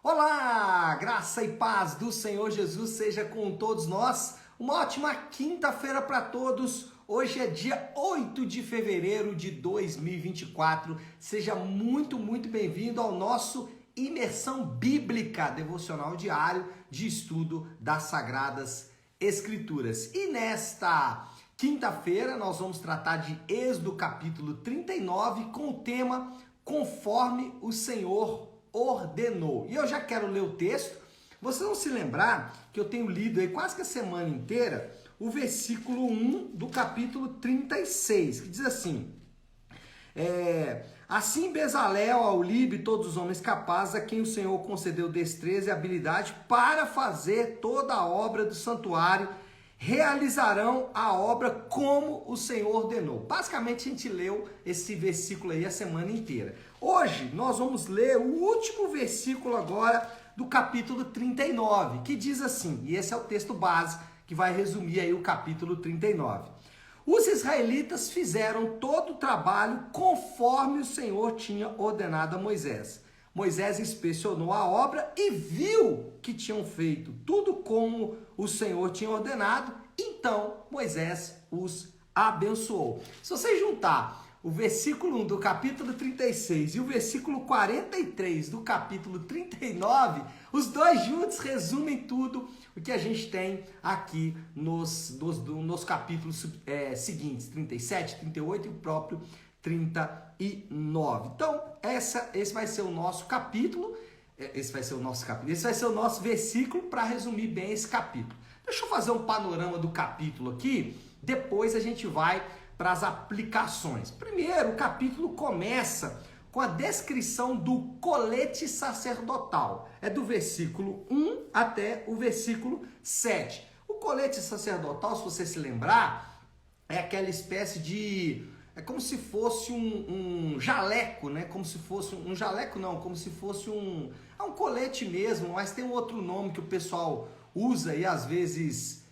Olá, graça e paz do Senhor Jesus seja com todos nós. Uma ótima quinta-feira para todos. Hoje é dia 8 de fevereiro de 2024. Seja muito bem-vindo ao nosso Imersão Bíblica Devocional Diário de Estudo das Sagradas Escrituras. E nesta quinta-feira nós vamos tratar de Êxodo capítulo 39 com o tema Conforme o Senhor ordenou. E eu já quero ler o texto. Vocês vão se lembrar que eu tenho lido aí quase que a semana inteira o versículo 1 do capítulo 36, que diz assim: assim Bezalel, Aholibe, todos os homens capazes a quem o Senhor concedeu destreza e habilidade para fazer toda a obra do santuário, realizarão a obra como o Senhor ordenou. Basicamente a gente leu esse versículo aí a semana inteira. Hoje nós vamos ler o último versículo agora do capítulo 39, que diz assim, e esse é o texto base que vai resumir aí o capítulo 39. Os israelitas fizeram todo o trabalho conforme o Senhor tinha ordenado a Moisés. Moisés inspecionou a obra e viu que tinham feito tudo como o Senhor tinha ordenado, então Moisés os abençoou. Se você juntar o versículo 1 do capítulo 36 e o versículo 43 do capítulo 39, os dois juntos resumem tudo o que a gente tem aqui nos capítulos seguintes, 37, 38 e o próprio 39. Então, esse vai ser o nosso capítulo, esse vai ser o nosso versículo para resumir bem esse capítulo. Deixa eu fazer um panorama do capítulo aqui, depois a gente vai para as aplicações. Primeiro, o capítulo começa com a descrição do colete sacerdotal. É do versículo 1 até o versículo 7. O colete sacerdotal, se você se lembrar, é aquela espécie de... É como se fosse um jaleco, né? Como se fosse um jaleco, não, como se fosse um colete mesmo, mas tem um outro nome que o pessoal usa aí às vezes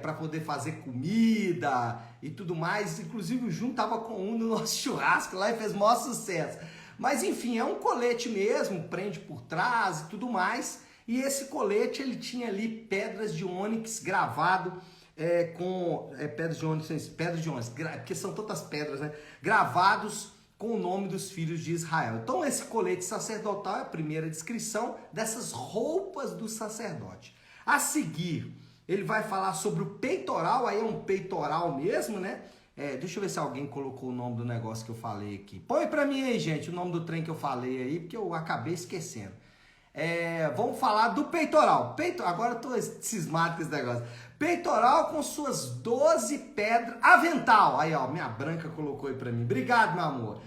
para poder fazer comida e tudo mais. Inclusive o Jun tava com um no nosso churrasco lá e fez o maior sucesso. Mas enfim, é um colete mesmo, prende por trás e tudo mais. E esse colete ele tinha ali pedras de ônix gravado pedras de ônix, porque são tantas pedras, né? Gravados com o nome dos filhos de Israel. Então esse colete sacerdotal é a primeira descrição dessas roupas do sacerdote. A seguir, ele vai falar sobre o peitoral, aí é um peitoral mesmo, né? Deixa eu ver se alguém colocou o nome do negócio que eu falei aqui. Põe pra mim aí, gente, o nome do trem que eu falei aí, porque eu acabei esquecendo. Vamos falar do peitoral. Agora eu tô cismado com esse negócio. Peitoral com suas 12 pedras. Avental. Aí, ó, minha branca colocou aí pra mim. Obrigado, meu amor.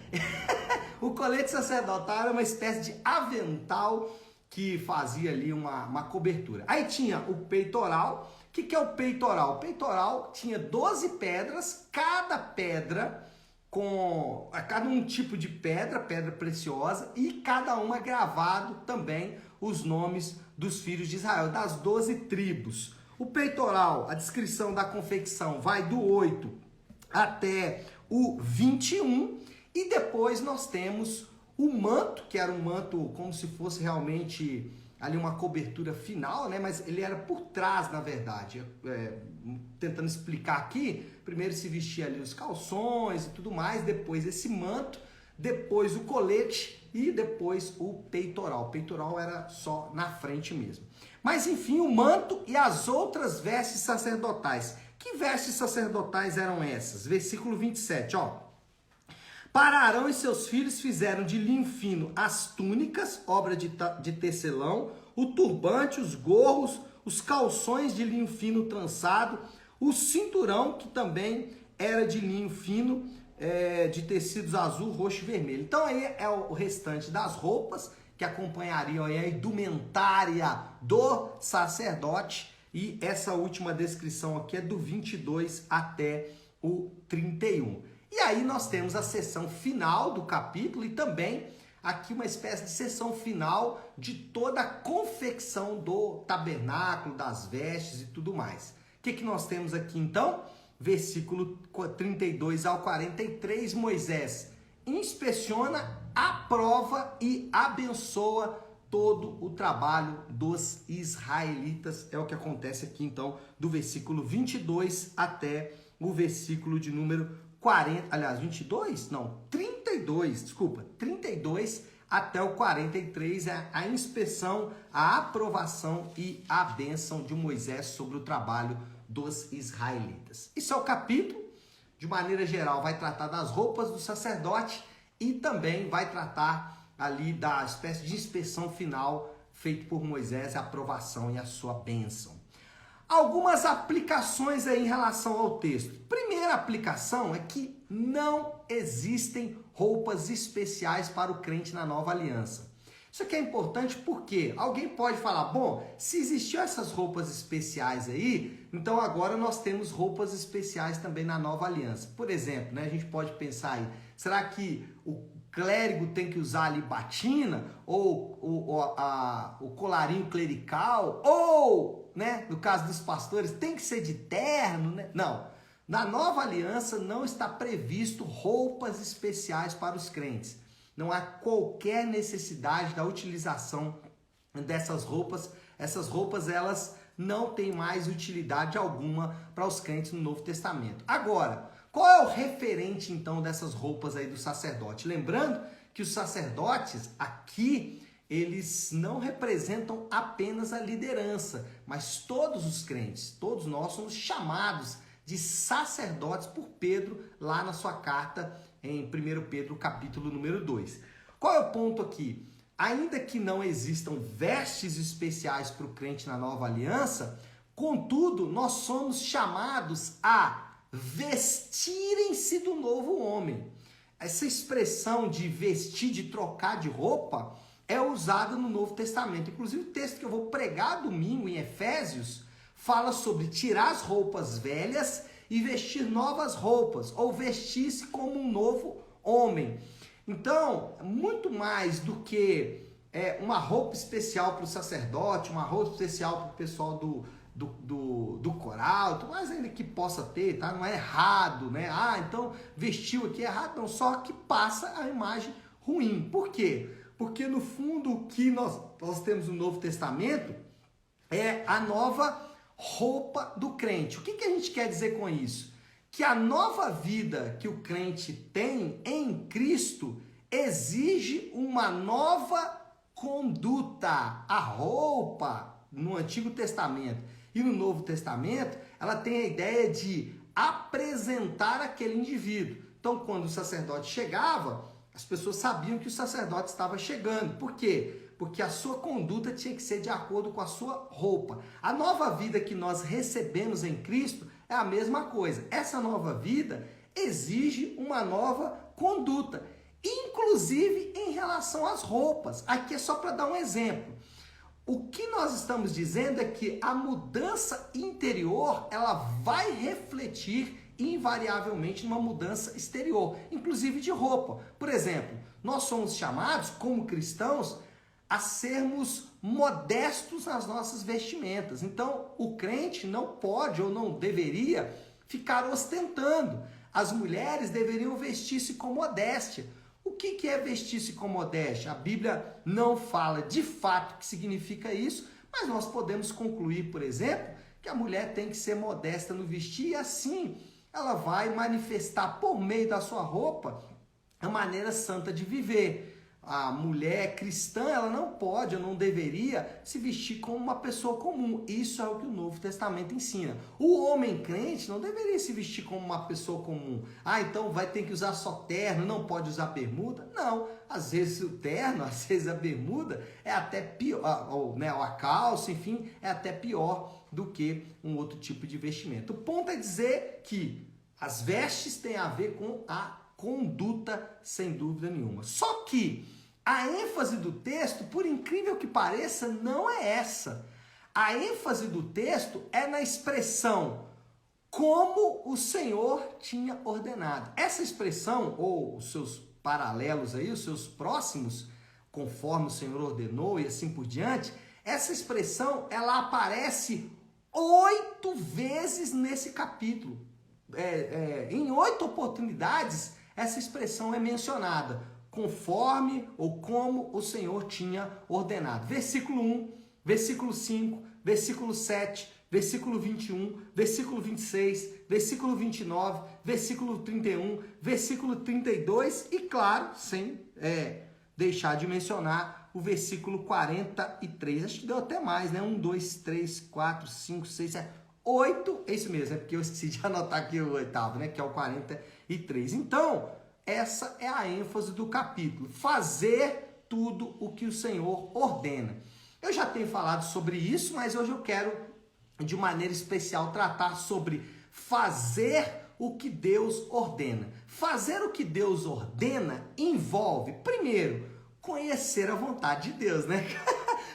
O colete sacerdotal é uma espécie de avental que fazia ali uma cobertura. Aí tinha o peitoral. O que é o peitoral? O peitoral tinha 12 pedras, cada pedra cada um tipo de pedra preciosa, e cada uma gravado também os nomes dos filhos de Israel, das 12 tribos. O peitoral, a descrição da confecção vai do 8 até o 21, e depois nós temos o manto, que era um manto como se fosse realmente ali uma cobertura final, né? Mas ele era por trás, na verdade. Tentando explicar aqui, primeiro se vestia ali os calções e tudo mais, depois esse manto, depois o colete e depois o peitoral. O peitoral era só na frente mesmo. Mas enfim, o manto e as outras vestes sacerdotais. Que vestes sacerdotais eram essas? Versículo 27, ó. Para Arão e seus filhos fizeram de linho fino as túnicas, obra de tecelão, o turbante, os gorros, os calções de linho fino trançado, o cinturão, que também era de linho fino, de tecidos azul, roxo e vermelho. Então aí é o restante das roupas que acompanhariam aí a indumentária do sacerdote. E essa última descrição aqui é do 22 até o 31. E aí nós temos a seção final do capítulo e também aqui uma espécie de seção final de toda a confecção do tabernáculo, das vestes e tudo mais. O que nós temos aqui então? Versículo 32 ao 43, Moisés inspeciona, aprova e abençoa todo o trabalho dos israelitas. É o que acontece aqui, então, do versículo 22 até o versículo de número 40, aliás, 22? Não, 32, desculpa, 32 até o 43, é a inspeção, a aprovação e a bênção de Moisés sobre o trabalho dos israelitas. Isso é o capítulo, de maneira geral, vai tratar das roupas do sacerdote e também vai tratar ali da espécie de inspeção final feita por Moisés, a aprovação e a sua bênção. Algumas aplicações aí em relação ao texto. Primeira aplicação é que não existem roupas especiais para o crente na nova aliança. Isso aqui é importante porque alguém pode falar, bom, se existiam essas roupas especiais aí, então agora nós temos roupas especiais também na nova aliança. Por exemplo, né, a gente pode pensar aí, será que o clérigo tem que usar ali batina, ou o colarinho clerical, ou, né, no caso dos pastores, tem que ser de terno, né? Não, na nova aliança não está previsto roupas especiais para os crentes. Não há qualquer necessidade da utilização dessas roupas. Essas roupas, elas não têm mais utilidade alguma para os crentes no Novo Testamento. Agora, qual é o referente, então, dessas roupas aí do sacerdote? Lembrando que os sacerdotes aqui, eles não representam apenas a liderança, mas todos os crentes, todos nós somos chamados de sacerdotes por Pedro, lá na sua carta em 1 Pedro, capítulo número 2. Qual é o ponto aqui? Ainda que não existam vestes especiais para o crente na nova aliança, contudo, nós somos chamados a vestirem-se do novo homem. Essa expressão de vestir, de trocar de roupa, é usada no Novo Testamento. Inclusive, o texto que eu vou pregar domingo em Efésios fala sobre tirar as roupas velhas e vestir novas roupas, ou vestir-se como um novo homem. Então, muito mais do que uma roupa especial para o sacerdote, uma roupa especial para o pessoal do coral, mas ainda que possa ter, tá? Não é errado, né? Ah, então vestiu aqui é errado, não, só que passa a imagem ruim. Por quê? Porque no fundo o que nós temos no Novo Testamento é a nova roupa do crente. O que a gente quer dizer com isso? Que a nova vida que o crente tem em Cristo exige uma nova conduta. A roupa no Antigo Testamento e no Novo Testamento, ela tem a ideia de apresentar aquele indivíduo. Então, quando o sacerdote chegava, as pessoas sabiam que o sacerdote estava chegando. Por quê? Porque a sua conduta tinha que ser de acordo com a sua roupa. A nova vida que nós recebemos em Cristo é a mesma coisa. Essa nova vida exige uma nova conduta, inclusive em relação às roupas. Aqui é só para dar um exemplo. O que nós estamos dizendo é que a mudança interior, ela vai refletir invariavelmente numa mudança exterior, inclusive de roupa. Por exemplo, nós somos chamados, como cristãos, a sermos modestos nas nossas vestimentas. Então, o crente não pode ou não deveria ficar ostentando. As mulheres deveriam vestir-se com modéstia. O que é vestir-se com modéstia? A Bíblia não fala de fato o que significa isso, mas nós podemos concluir, por exemplo, que a mulher tem que ser modesta no vestir e assim ela vai manifestar por meio da sua roupa a maneira santa de viver. A mulher cristã, ela não pode ou não deveria se vestir como uma pessoa comum. Isso é o que o Novo Testamento ensina. O homem crente não deveria se vestir como uma pessoa comum. Ah, então vai ter que usar só terno, não pode usar bermuda? Não. Às vezes o terno, às vezes a bermuda é até pior, ou a calça, enfim, é até pior do que um outro tipo de vestimento. O ponto é dizer que as vestes têm a ver com a conduta, sem dúvida nenhuma. Só que a ênfase do texto, por incrível que pareça, não é essa. A ênfase do texto é na expressão como o Senhor tinha ordenado. Essa expressão, ou os seus paralelos aí, os seus próximos, conforme o Senhor ordenou e assim por diante, essa expressão, ela aparece 8 vezes nesse capítulo. Em 8 oportunidades, essa expressão é mencionada. conforme ou como o Senhor tinha ordenado. Versículo 1, versículo 5, versículo 7, versículo 21, versículo 26, versículo 29, versículo 31, versículo 32 e, claro, sem deixar de mencionar o versículo 43. Acho que deu até mais, né? 1, 2, 3, 4, 5, 6, 7, 8. É isso mesmo, é porque eu esqueci de anotar aqui o oitavo, né? Que é o 43. Então, essa é a ênfase do capítulo. Fazer tudo o que o Senhor ordena. Eu já tenho falado sobre isso, mas hoje eu quero, de maneira especial, tratar sobre fazer o que Deus ordena. Fazer o que Deus ordena envolve, primeiro, conhecer a vontade de Deus, né?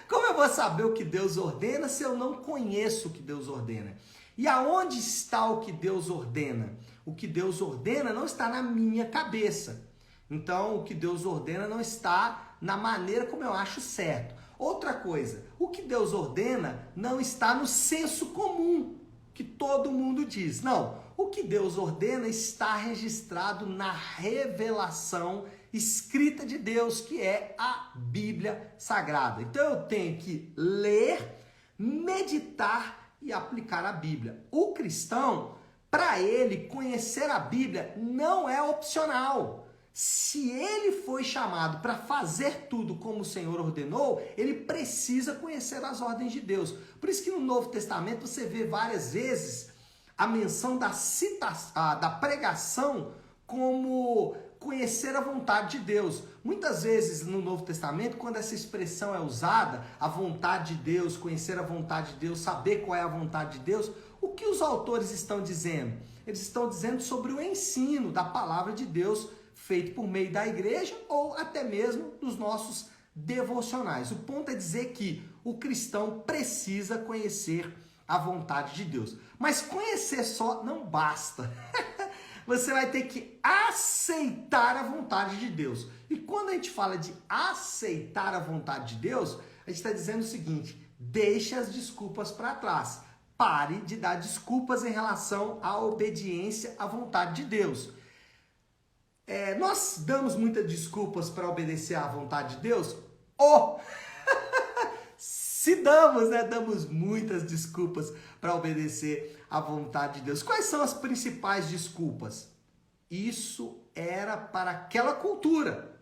Como eu vou saber o que Deus ordena se eu não conheço o que Deus ordena? E aonde está o que Deus ordena? O que Deus ordena não está na minha cabeça. Então, o que Deus ordena não está na maneira como eu acho certo. Outra coisa, o que Deus ordena não está no senso comum, que todo mundo diz. Não, o que Deus ordena está registrado na revelação escrita de Deus, que é a Bíblia Sagrada. Então eu tenho que ler, meditar e aplicar a Bíblia. O cristão, para ele, conhecer a Bíblia não é opcional. Se ele foi chamado para fazer tudo como o Senhor ordenou, ele precisa conhecer as ordens de Deus. Por isso que no Novo Testamento você vê várias vezes a menção da pregação como conhecer a vontade de Deus. Muitas vezes no Novo Testamento, quando essa expressão é usada, a vontade de Deus, conhecer a vontade de Deus, saber qual é a vontade de Deus, o que os autores estão dizendo? Eles estão dizendo sobre o ensino da palavra de Deus feito por meio da igreja ou até mesmo dos nossos devocionais. O ponto é dizer que o cristão precisa conhecer a vontade de Deus. Mas conhecer só não basta. Você vai ter que aceitar a vontade de Deus. E quando a gente fala de aceitar a vontade de Deus, a gente está dizendo o seguinte: deixe as desculpas para trás. Pare de dar desculpas em relação à obediência à vontade de Deus. Nós damos muitas desculpas para obedecer à vontade de Deus? Se damos, né? Damos muitas desculpas para obedecer à vontade de Deus. Quais são as principais desculpas? Isso era para aquela cultura.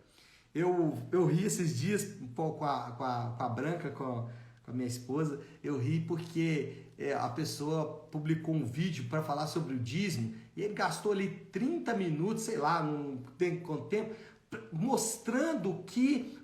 Eu ri esses dias um pouco com a Branca, com a minha esposa. Eu ri porque a pessoa publicou um vídeo para falar sobre o dízimo e ele gastou ali 30 minutos, sei lá, não tem quanto tempo, mostrando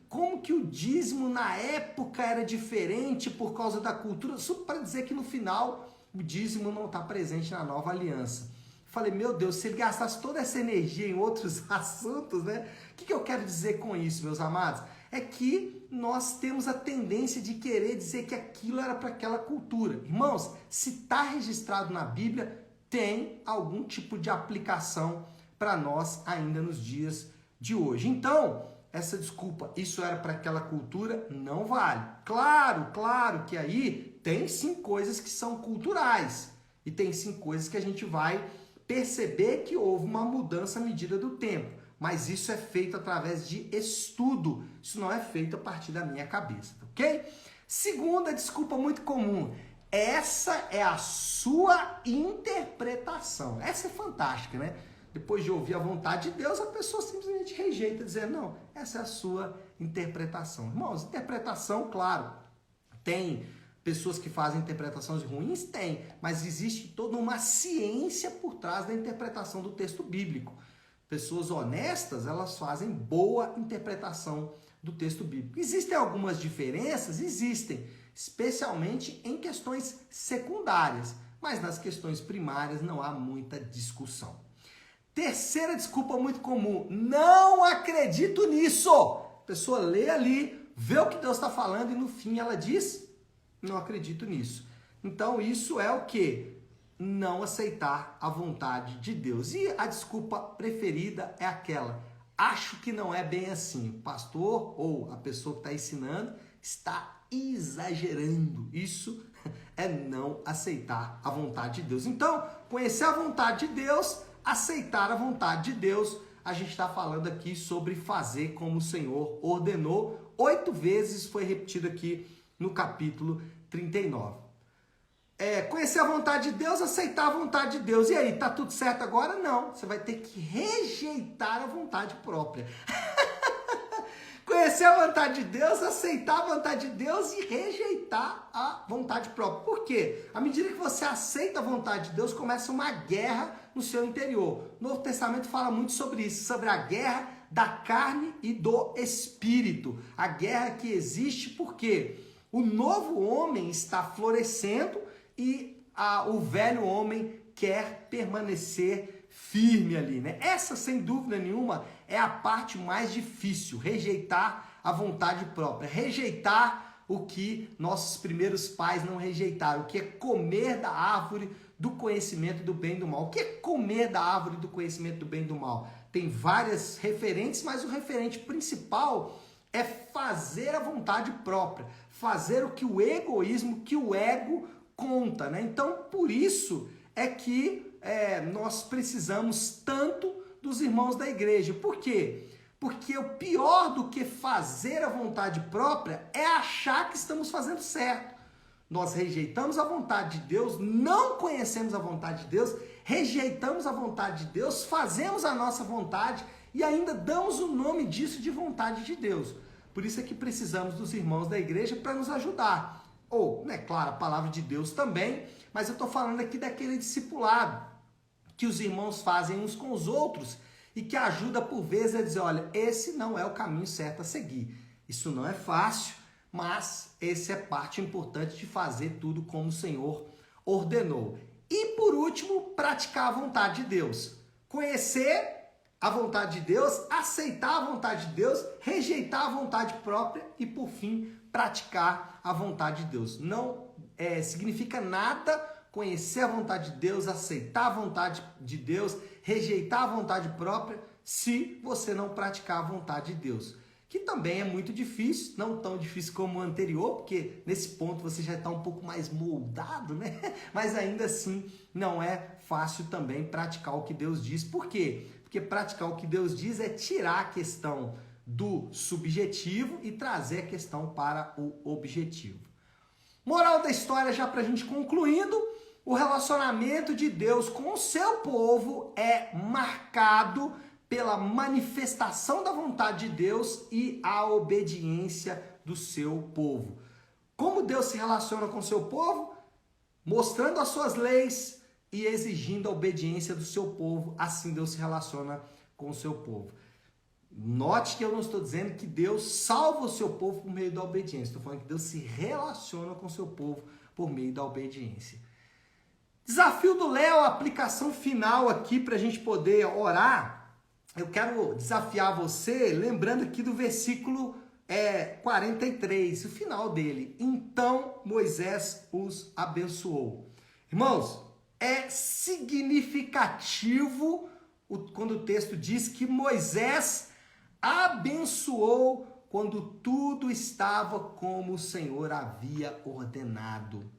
como que o dízimo na época era diferente por causa da cultura, só para dizer que no final o dízimo não está presente na nova aliança. Falei, meu Deus, se ele gastasse toda essa energia em outros assuntos, né? O que eu quero dizer com isso, meus amados? É que nós temos a tendência de querer dizer que aquilo era para aquela cultura. Irmãos, se está registrado na Bíblia, tem algum tipo de aplicação para nós ainda nos dias de hoje. Então, essa desculpa, isso era para aquela cultura, não vale. Claro que aí tem sim coisas que são culturais e tem sim coisas que a gente vai perceber que houve uma mudança à medida do tempo. Mas isso é feito através de estudo. Isso não é feito a partir da minha cabeça, ok? Segunda desculpa muito comum. Essa é a sua interpretação. Essa é fantástica, né? Depois de ouvir a vontade de Deus, a pessoa simplesmente rejeita, dizendo, não, essa é a sua interpretação. Irmãos, interpretação, claro, tem pessoas que fazem interpretações ruins? Tem, mas existe toda uma ciência por trás da interpretação do texto bíblico. Pessoas honestas, elas fazem boa interpretação do texto bíblico. Existem algumas diferenças? Existem, especialmente em questões secundárias, mas nas questões primárias não há muita discussão. Terceira desculpa muito comum, não acredito nisso. A pessoa lê ali, vê o que Deus está falando e no fim ela diz, não acredito nisso. Então isso é o quê? Não aceitar a vontade de Deus. E a desculpa preferida é aquela, acho que não é bem assim. O pastor ou a pessoa que está ensinando está exagerando. Isso é não aceitar a vontade de Deus. Então, conhecer a vontade de Deus, aceitar a vontade de Deus, a gente está falando aqui sobre fazer como o Senhor ordenou. 8 vezes foi repetido aqui no capítulo 39. Conhecer a vontade de Deus, aceitar a vontade de Deus. E aí, tá tudo certo agora? Não. Você vai ter que rejeitar a vontade própria. Conhecer a vontade de Deus, aceitar a vontade de Deus e rejeitar a vontade própria. Por quê? À medida que você aceita a vontade de Deus, começa uma guerra no seu interior. O Novo Testamento fala muito sobre isso, sobre a guerra da carne e do espírito. A guerra que existe porque o novo homem está florescendo e o velho homem quer permanecer firme ali, né? Essa, sem dúvida nenhuma, é a parte mais difícil, rejeitar a vontade própria, rejeitar o que nossos primeiros pais não rejeitaram, o que é comer da árvore do conhecimento do bem e do mal. O que é comer da árvore do conhecimento do bem e do mal? Tem várias referentes, mas o referente principal é fazer a vontade própria, fazer o que o egoísmo, que o ego conta, né? Então, por isso é que nós precisamos tanto dos irmãos da igreja. Por quê? Porque o pior do que fazer a vontade própria é achar que estamos fazendo certo. Nós rejeitamos a vontade de Deus, não conhecemos a vontade de Deus, rejeitamos a vontade de Deus, fazemos a nossa vontade e ainda damos o nome disso de vontade de Deus. Por isso é que precisamos dos irmãos da igreja para nos ajudar. Ou, né, claro, a palavra de Deus também, mas eu estou falando aqui daquele discipulado que os irmãos fazem uns com os outros e que ajuda por vezes a dizer, olha, esse não é o caminho certo a seguir. Isso não é fácil, mas esse é parte importante de fazer tudo como o Senhor ordenou. E por último, praticar a vontade de Deus. Conhecer a vontade de Deus, aceitar a vontade de Deus, rejeitar a vontade própria e, por fim, praticar a vontade de Deus. Não significa nada conhecer a vontade de Deus, aceitar a vontade de Deus, rejeitar a vontade própria, se você não praticar a vontade de Deus. Que também é muito difícil, não tão difícil como o anterior, porque nesse ponto você já está um pouco mais moldado, né? Mas ainda assim não é fácil também praticar o que Deus diz. Por quê? Porque praticar o que Deus diz é tirar a questão do subjetivo e trazer a questão para o objetivo. Moral da história, já para a gente concluindo, o relacionamento de Deus com o seu povo é marcado pela manifestação da vontade de Deus e a obediência do seu povo. Como Deus se relaciona com o seu povo? Mostrando as suas leis e exigindo a obediência do seu povo. Assim Deus se relaciona com o seu povo. Note que eu não estou dizendo que Deus salva o seu povo por meio da obediência. Estou falando que Deus se relaciona com o seu povo por meio da obediência. Desafio do Léo, a aplicação final aqui para a gente poder orar. Eu quero desafiar você, lembrando aqui do versículo 43, o final dele. Então Moisés os abençoou. Irmãos, é significativo quando o texto diz que Moisés abençoou quando tudo estava como o Senhor havia ordenado.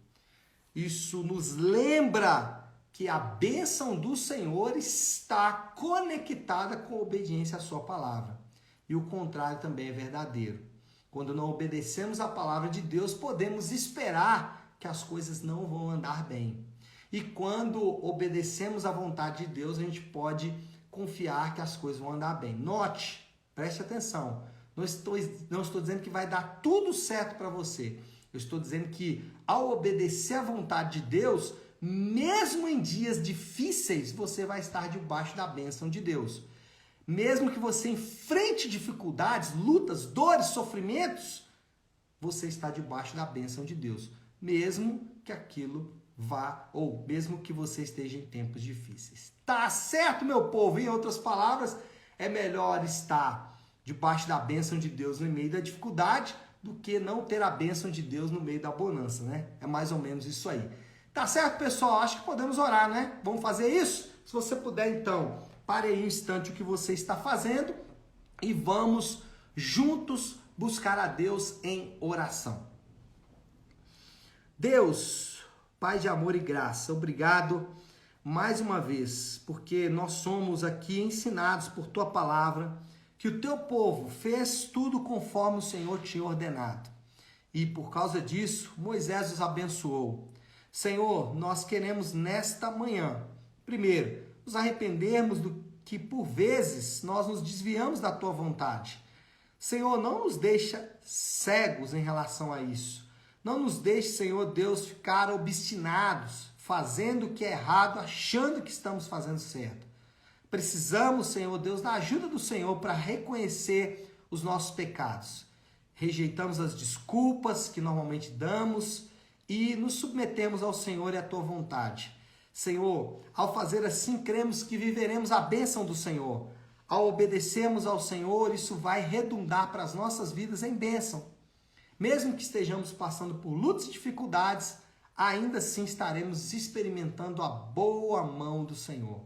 Isso nos lembra que a bênção do Senhor está conectada com a obediência à sua palavra. E o contrário também é verdadeiro. Quando não obedecemos a palavra de Deus, podemos esperar que as coisas não vão andar bem. E quando obedecemos à vontade de Deus, a gente pode confiar que as coisas vão andar bem. Note, preste atenção, não estou dizendo que vai dar tudo certo para você. Eu estou dizendo que ao obedecer à vontade de Deus, mesmo em dias difíceis, você vai estar debaixo da bênção de Deus. Mesmo que você enfrente dificuldades, lutas, dores, sofrimentos, você está debaixo da bênção de Deus. Mesmo que aquilo vá, ou mesmo que você esteja em tempos difíceis. Tá certo, meu povo? Em outras palavras, é melhor estar debaixo da bênção de Deus no meio da dificuldade do que não ter a bênção de Deus no meio da bonança, né? É mais ou menos isso aí. Tá certo, pessoal? Acho que podemos orar, né? Vamos fazer isso? Se você puder, então, pare aí um instante o que você está fazendo e vamos juntos buscar a Deus em oração. Deus, Pai de amor e graça, obrigado mais uma vez, porque nós somos aqui ensinados por tua palavra, que o teu povo fez tudo conforme o Senhor tinha ordenado. E por causa disso, Moisés os abençoou. Senhor, nós queremos nesta manhã, primeiro, nos arrependermos do que por vezes nós nos desviamos da tua vontade. Senhor, não nos deixa cegos em relação a isso. Não nos deixe, Senhor Deus, ficar obstinados, fazendo o que é errado, achando que estamos fazendo certo. Precisamos, Senhor Deus, da ajuda do Senhor para reconhecer os nossos pecados. Rejeitamos as desculpas que normalmente damos e nos submetemos ao Senhor e à tua vontade. Senhor, ao fazer assim, cremos que viveremos a bênção do Senhor. Ao obedecermos ao Senhor, isso vai redundar para as nossas vidas em bênção. Mesmo que estejamos passando por lutas e dificuldades, ainda assim estaremos experimentando a boa mão do Senhor.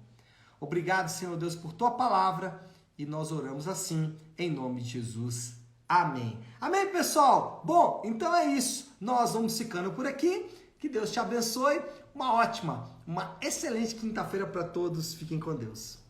Obrigado, Senhor Deus, por tua palavra, e nós oramos assim, em nome de Jesus. Amém. Amém, pessoal? Bom, então é isso. Nós vamos ficando por aqui. Que Deus te abençoe. Uma excelente quinta-feira para todos. Fiquem com Deus.